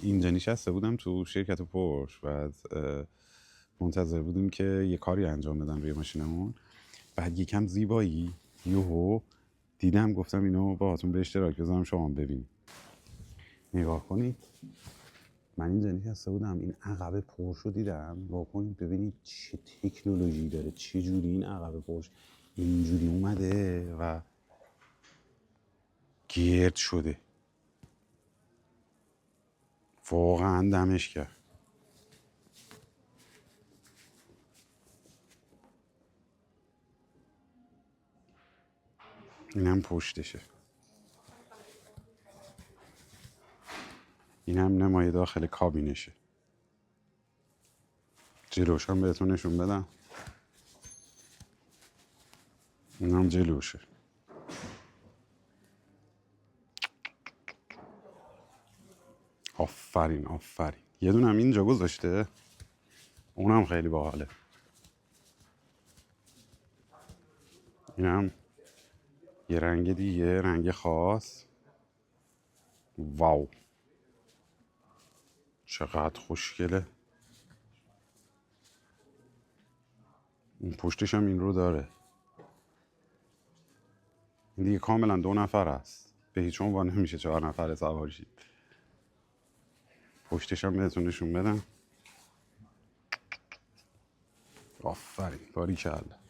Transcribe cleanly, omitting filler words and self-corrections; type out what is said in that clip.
اینجا نشسته بودم تو شرکت پرش، بعد منتظر بودیم که یه کاری انجام بدن روی ماشینمون. بعد یکم زیبایی یوهو دیدم، گفتم اینو باهاتون به اشتراک بذارم شما ببینید. نگاه کنید، من اینجا نشسته بودم این عقب پرش رو دیدم. نگاه کنید ببینید چه تکنولوژی داره، چه جوری این عقب پرش اینجوری اومده و گرد شده. واقعا دمش کرد. اینم پشتشه، اینم نمای داخل کابینشه. جلوش هم بهتون نشون بدم، اینم جلوشه. آفرین آفرین. یه دونم اینجا گذاشته، اونم خیلی باحاله. اینم یه رنگ دیگه، رنگ خاص. واو چقدر خوشگله. این پشتش هم این رو داره. این دیگه کاملا 2 نفر است، به هیچ عنوان نمیشه 4 نفر سوار شید. پشتش هم بهتون نشون بدم. آفرین باریکلا.